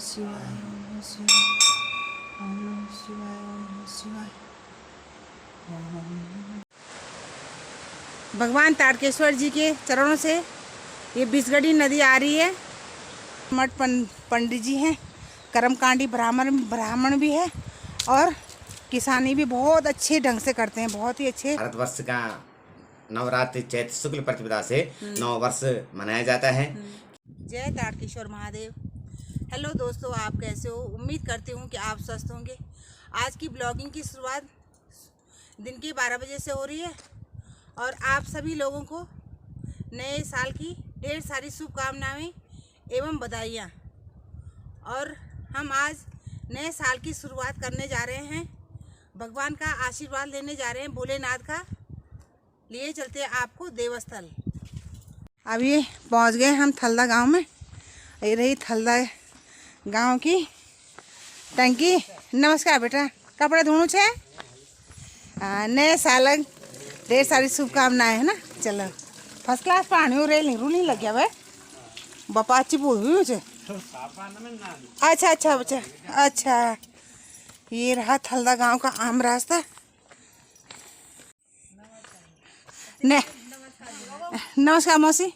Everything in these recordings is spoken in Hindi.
शिवाय, ओम नमः शिवाय, ओम नमः शिवाय, ओम नमः शिवाय, भगवान तारकेश्वर जी के चरणों से ये बिसगढ़ी नदी आ रही है। मठ पंडित जी हैं, कर्मकांडी ब्राह्मण भी है और किसानी भी बहुत अच्छे ढंग से करते हैं, बहुत ही अच्छे। भारतवर्ष का नवरात्रि चैत्र शुक्ल प्रतिपदा से 9 वर्ष मनाया जाता है। जय तारकेश्वर महादेव। हेलो दोस्तों, आप कैसे हो? उम्मीद करती हूँ कि आप स्वस्थ होंगे। आज की ब्लॉगिंग की शुरुआत दिन के 12 बजे से हो रही है और आप सभी लोगों को नए साल की ढेर सारी शुभकामनाएं एवं बधाइयाँ। और हम आज नए साल की शुरुआत करने जा रहे हैं, भगवान का आशीर्वाद लेने जा रहे हैं, भोलेनाथ का। लिए चलते हैं आपको देवस्थल। अभी पहुंच गए हम थल्दा गांव में। ये रही थल्दा गांव की टंकी। नमस्कार बेटा, कपड़े धोने छे। नए साल ढेर सारी शुभकामनाएं है ना। चलो फर्स्ट क्लास पानी हो रही रूली लग गया भाई बापा अच्छी बोल हुई मुझे। अच्छा अच्छा बच्चा, अच्छा ये रहा थल्दा गांव का आम रास्ता। नमस्कार मौसी,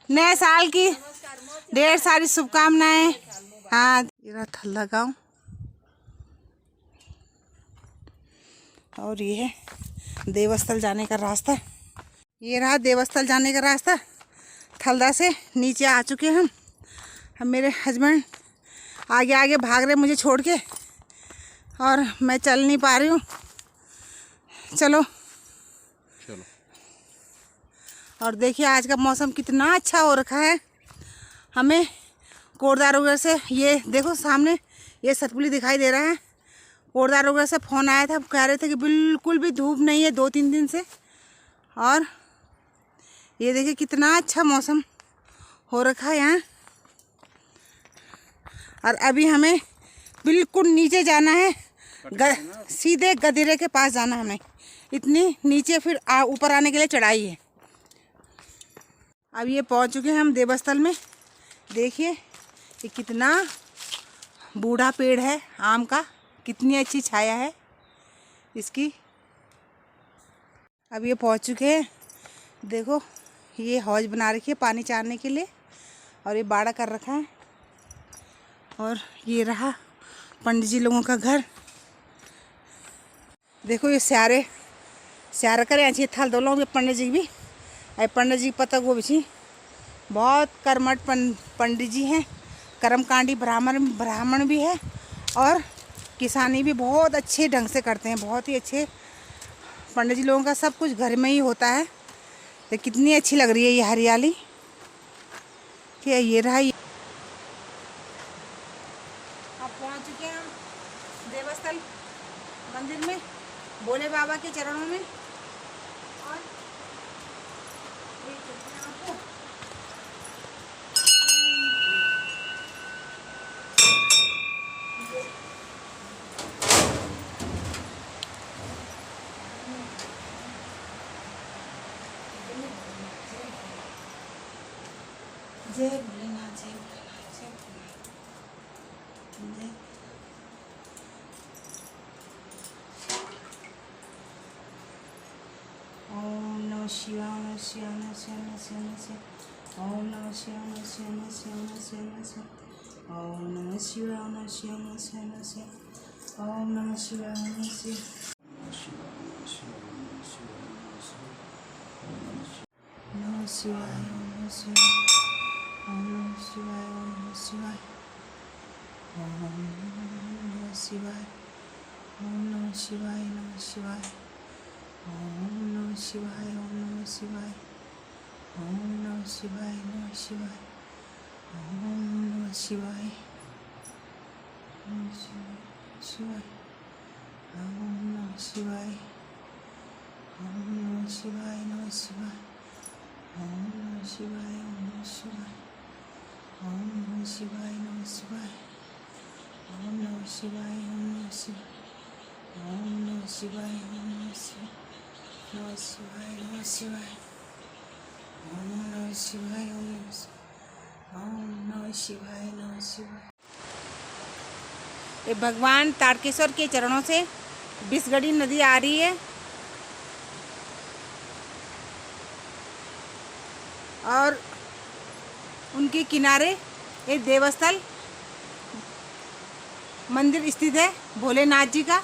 नए साल की ढेर सारी शुभकामनाएं। हाँ, ये रहा थल्दा गांव और ये है देवस्थल जाने का रास्ता। ये रहा देवस्थल जाने का रास्ता। थल्दा से नीचे आ चुके हम मेरे हस्बैंड आगे आगे भाग रहे मुझे छोड़ के और मैं चल नहीं पा रही हूँ। चलो चलो। और देखिए आज का मौसम कितना अच्छा हो रखा है। हमें कोटद्वार वगैरह से ये देखो सामने ये सतपुली दिखाई दे रहा है। कोटद्वार वगैरह से फ़ोन आया था, कह रहे थे कि बिल्कुल भी धूप नहीं है 2-3 दिन से। और ये देखिए कितना अच्छा मौसम हो रखा है यहाँ। और अभी हमें बिल्कुल नीचे जाना है, सीधे गधेरे के पास जाना है हमें। इतनी नीचे फिर ऊपर आने के लिए चढ़ाई है। अब ये पहुंच चुके हैं हम देवस्थल में। देखिए ये कितना बूढ़ा पेड़ है आम का, कितनी अच्छी छाया है इसकी। अब ये पहुंच चुके हैं। देखो ये हौज बना रखी है पानी चारने के लिए और ये बाड़ा कर रखा है। और ये रहा पंडित जी लोगों का घर। देखो ये स्यारे करे अच्छी थल दो लोग पंडित जी भी। पंडित जी पता वो भी बहुत कर्मठ पंडित जी हैं, कर्मकांडी ब्राह्मण भी है और किसानी भी बहुत अच्छे ढंग से करते हैं, बहुत ही अच्छे। पंडित जी लोगों का सब कुछ घर में ही होता है। तो कितनी अच्छी लग रही है ये हरियाली। क्या ये रहा ये। अब पहुंच चुके हैं हम देवस्थल मंदिर में, भोले बाबा के चरणों में। और आपको जय भोलेनाथ, जय भोलेनाथ, जय भोलेनाथ। ओम नमः शिवाय, नमः शिवाय, नमः शिवाय, नमः शिवाय, नमः शिवाय। ओम नमः शिवाय, नमः शिवाय, नमः शिवाय, नमः शिवाय, नमः शिवाय। ओम नमः शिवाय, नमः शिवाय, नमः शिवाय, नमः शिवाय। ओम नमः शिवाय, नमः शिवाय। नमः शिवाय, नमः शिवाय, ओम नमः शिवाय, ओम नमः शिवाय, ओम नमः शिवाय, ओम नमः शिवाय, नमः शिवाय, ओम नमः शिवाय, ओम नमः शिवाय, ओम नमः शिवाय, नमः शिवाय, ओम नमः शिवाय, नमः शिवाय, ओम नमः शिवाय, ओम नमः शिवाय, नमः शिवाय, ओम नमः शिवाय, ओम नमः शिवाय, ओम नमः शिवाय, नमः शिवाय, ओम नमः शिवाय, ओम नमः शिवाय, ओम नमः शिवाय, ओम नमः शिवाय, नमः शिवाय, नमः शिवाय, ओम नमः शिवाय, ओम नमः शिवाय, ओम नमः शिवाय, नमः शिवाय। ये भगवान तारकेश्वर के चरणों से बिसगड़ी नदी आ रही है और उनके किनारे एक देवस्थल मंदिर स्थित है भोलेनाथ जी का।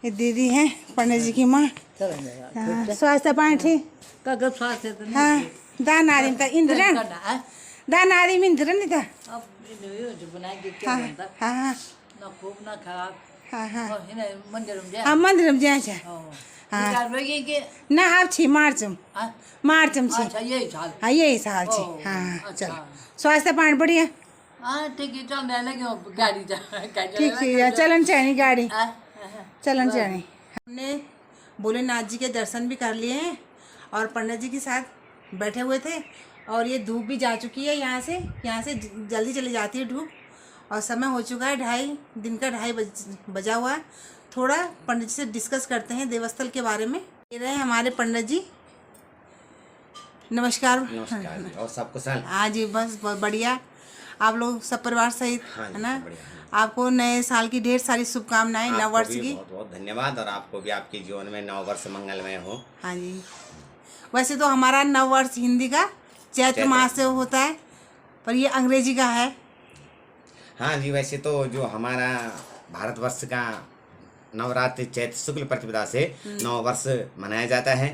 ये दीदी हैं पंडित जी की माँ। हाँ, स्वास्थ्य पाणी ठीक। हाँ, दान आदमी था इंद्रन दान आदमी इंद्रन था। हाँ हाँ हाँ हाँ हाँ मंदिर में जाए हाँ ना आप छी मार्चम छी हाँ यही साल छी। हाँ चलो स्वास्थ्य पाणी बढ़िया ठीक है चल लगे गाड़ी ठीक है चलन चाहिए गाड़ी चलन चाहिए। हमने भोलेनाथ जी के दर्शन भी कर लिए हैं और पंडित जी के साथ बैठे हुए थे और ये धूप भी जा चुकी है। यहाँ से जल्दी चली जाती है धूप और समय हो चुका है 2:30 दिन का 2:30 बजा हुआ है। थोड़ा पंडित जी से डिस्कस करते हैं देवस्थल के बारे में। ये रहे हमारे पंडित जी। नमस्कार। नमस्कार जी। और सब कुशल? हाँ जी बस बहुत बढ़िया। आप लोग सब परिवार सहित हाँ है ना। बढ़िया। आपको नए साल की ढेर सारी शुभकामनाएं नव वर्ष की। बहुत बहुत धन्यवाद और आपको भी आपके जीवन में नव वर्ष मंगलमय हो। हाँ जी वैसे तो हमारा नव वर्ष हिंदी का चैत्र मास से होता है पर ये अंग्रेजी का है। हाँ जी वैसे तो जो हमारा भारतवर्ष का नवरात्रि चैत्र शुक्ल प्रतिपदा से नव वर्ष मनाया जाता है,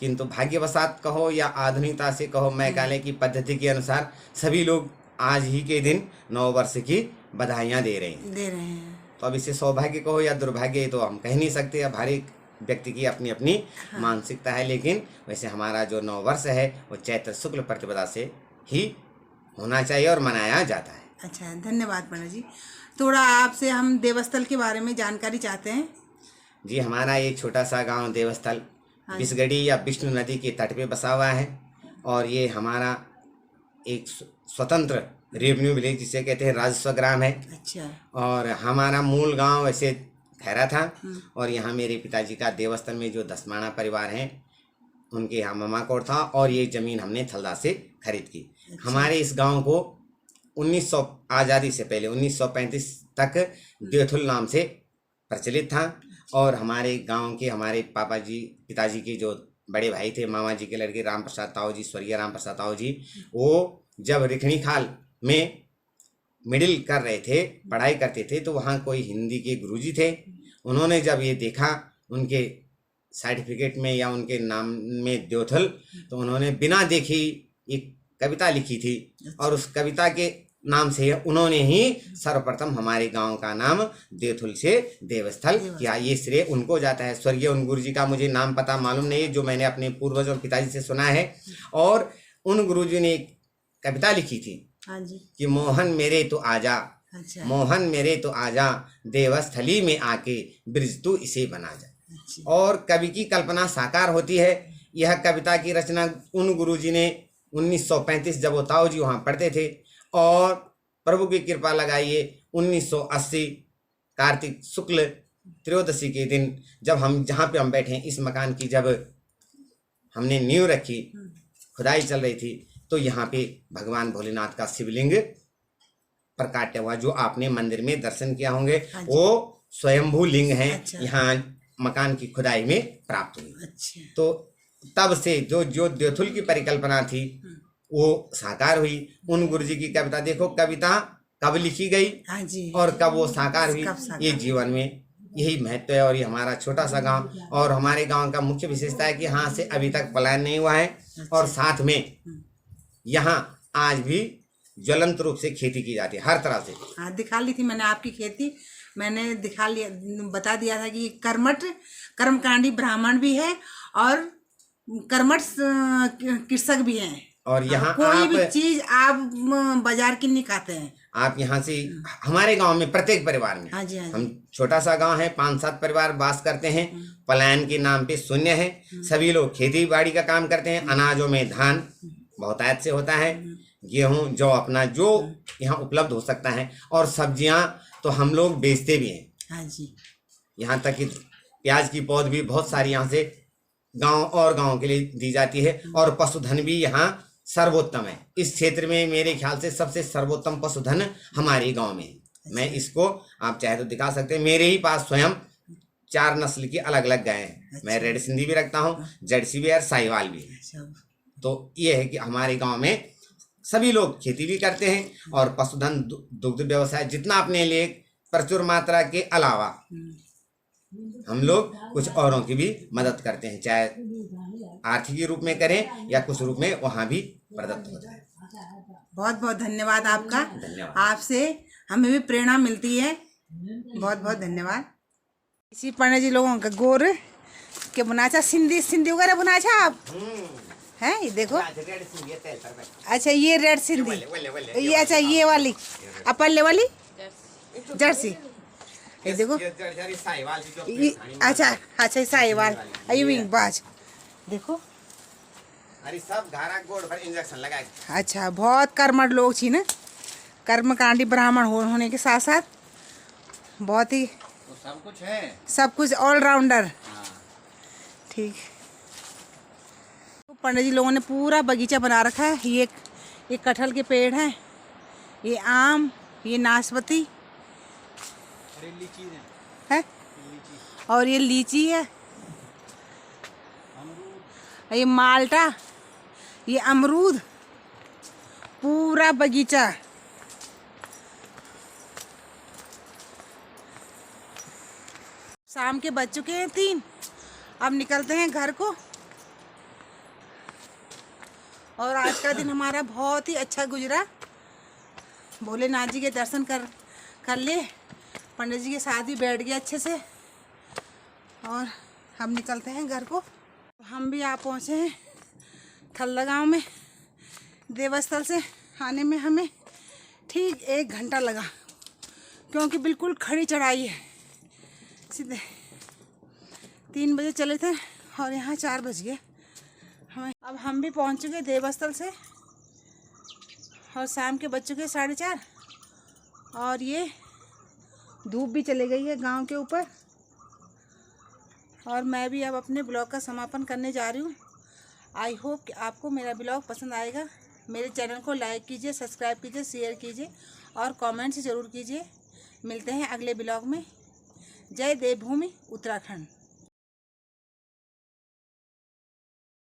किंतु भाग्यवशात कहो या आधुनिकता से कहो मेघालय की पद्धति के अनुसार सभी लोग आज ही के दिन नव वर्ष की बधाइयाँ दे रहे हैं। तो अब इसे सौभाग्य कहो या दुर्भाग्य तो हम कह नहीं सकते। अब हर एक व्यक्ति की अपनी अपनी मानसिकता है, लेकिन वैसे हमारा जो नव वर्ष है वो चैत्र शुक्ल प्रतिपदा से ही होना चाहिए और मनाया जाता है। अच्छा धन्यवाद पंडित जी। थोड़ा आपसे हम देवस्थल के बारे में जानकारी चाहते हैं। जी हमारा ये छोटा सा गांव देवस्थल बिसगड़ी या विष्णु नदी के तट पे बसा हुआ है और ये हमारा एक स्वतंत्र रेवेन्यू विलेज जिसे कहते हैं राजस्व ग्राम है। अच्छा। और हमारा मूल गांव वैसे खैरा था और यहाँ मेरे पिताजी का देवस्थल में जो दसमाना परिवार हैं उनके यहाँ ममाकोट था और ये ज़मीन हमने थलदा से खरीद की। अच्छा। हमारे इस गांव को 1900 आज़ादी से पहले 1935 तक देवथुल नाम से प्रचलित था और हमारे गांव के हमारे पिताजी के जो बड़े भाई थे मामा जी के लड़के राम प्रसाद ताऊ जी, स्वर्गीय राम प्रसाद ताऊ जी, वो जब रिखणी खाल में मिडिल कर रहे थे, पढ़ाई करते थे, तो वहाँ कोई हिंदी के गुरुजी थे। उन्होंने जब ये देखा उनके सर्टिफिकेट में या उनके नाम में देवथल, तो उन्होंने बिना देखे एक कविता लिखी थी और उस कविता के नाम से उन्होंने ही सर्वप्रथम हमारे गांव का नाम देवथुल से देवस्थल किया। ये श्रेय उनको जाता है। स्वर्गीय उन गुरुजी का मुझे नाम पता मालूम नहीं है, जो मैंने अपने पूर्वजों पिताजी से सुना है। और उन गुरुजी ने एक कविता लिखी थी कि मोहन मेरे तो आजा। अच्छा। मोहन मेरे तो आजा देवस्थली में आके ब्रिज तू इसे बना जा। अच्छा। और कवि की कल्पना साकार होती है। यह कविता की रचना उन गुरुजी ने 1935 जब वो ताऊ जी वहाँ पढ़ते थे और प्रभु की कृपा लगाइए 1980 कार्तिक शुक्ल त्रयोदशी के दिन जब हम जहाँ पे हम बैठे हैं इस मकान की जब हमने नींव रखी, खुदाई चल रही थी, तो यहाँ पे भगवान भोलेनाथ का शिवलिंग प्रकाट्य हुआ जो आपने मंदिर में दर्शन किया होंगे। वो स्वयंभू लिंग है। अच्छा। यहाँ मकान की खुदाई में प्राप्त हुई। अच्छा। तो तब से जो देवथुल की परिकल्पना थी वो साकार हुई। उन गुरुजी की कविता देखो, कविता कब लिखी गई और कब वो साकार हुई, ये जीवन में यही महत्व है। और ये हमारा छोटा सा गांव और हमारे गांव का मुख्य विशेषता है कि यहाँ से अभी तक पलायन नहीं हुआ है। और साथ में यहाँ आज भी ज्वलंत रूप से खेती की जाती है हर तरह से। हाँ दिखा ली थी मैंने आपकी खेती, मैंने दिखा लिया, बता दिया था कि कर्मठ कर्मकांडी ब्राह्मण भी है और कर्मठ कृषक भी हैं। और यहाँ कोई भी चीज आप बाजार की नहीं खाते हैं। आप यहाँ से हमारे गांव में प्रत्येक परिवार में, हाँ जी, हम छोटा सा गांव है, 5-7 परिवार वास करते हैं। पलायन के नाम पे शून्य है। सभी लोग खेती बाड़ी का काम करते हैं। अनाजों में धान बहुतायत से होता है, गेहूं, जौ, अपना जो यहाँ उपलब्ध हो सकता है। और सब्जियां तो हम लोग बेचते भी हैं। हाँ जी। यहाँ तक कि प्याज की पौध भी बहुत सारी यहाँ से गांव के लिए दी जाती है। और पशुधन भी यहाँ सर्वोत्तम है। इस क्षेत्र में मेरे ख्याल से सबसे सर्वोत्तम पशुधन हमारे गांव में है। मैं इसको आप चाहे तो दिखा सकते हैं। मेरे ही पास स्वयं 4 नस्ल की अलग अलग गायें हैं। मैं रेड सिंधी भी रखता हूँ, जर्सी भी और साहिवाल भी। तो ये है कि हमारे गांव में सभी लोग खेती भी करते हैं और पशुधन दुग्ध व्यवसाय जितना अपने लिए प्रचुर मात्रा के अलावा हम लोग कुछ औरों की भी मदद करते हैं, चाहे आर्थिक रूप में करें या कुछ रूप में वहाँ भी प्रदत्त हो जाए। बहुत बहुत धन्यवाद आपका। धन्यवाद। आपसे हमें भी प्रेरणा मिलती है। बहुत बहुत धन्यवाद। इसी पंडित जी लोगों का गोर के बुनाचा सिंधी वगैरह बुनाचा आप हैं। ये देखो, अच्छा ये रेड सिंधी, ये अच्छा ये वाली अपल्ले वाली जर्सी, ये देखो अच्छा अच्छा साहिवाल, ये विंग बाज देखो। अरे सब घारा गोड़ पर इंजेक्शन लगाए। अच्छा, बहुत कर्मठ लोग छी ना, कर्मकांडी ब्राह्मण होने के साथ साथ बहुत ही तो सब कुछ है, सब कुछ ऑलराउंडर। ठीक। तो पंडित जी लोगों ने पूरा बगीचा बना रखा है। ये कटहल के पेड़ हैं, ये आम, ये नाशपाती है और ये लीची है, ये माल्टा, ये अमरूद, पूरा बगीचा। शाम के बज चुके हैं 3। अब निकलते हैं घर को। और आज का दिन हमारा बहुत ही अच्छा गुजरा। भोलेनाथ जी के दर्शन कर लिए, पंडित जी के साथ भी बैठ गए अच्छे से। और हम निकलते हैं घर को। हम भी आ पहुँचे हैं थल्ला गाँव में। देवस्थल से आने में हमें ठीक 1 घंटा लगा, क्योंकि बिल्कुल खड़ी चढ़ाई है। सीधे 3 बजे चले थे और यहाँ 4 बज गए हमें। अब हम भी पहुँच चुके देवस्थल से और शाम के बज चुके 4:30। और ये धूप भी चली गई है गांव के ऊपर। और मैं भी अब अपने ब्लॉग का समापन करने जा रही हूँ। आई होप कि आपको मेरा ब्लॉग पसंद आएगा। मेरे चैनल को लाइक कीजिए, सब्सक्राइब कीजिए, शेयर कीजिए और कमेंट्स ज़रूर कीजिए। मिलते हैं अगले ब्लॉग में। जय देवभूमि उत्तराखंड।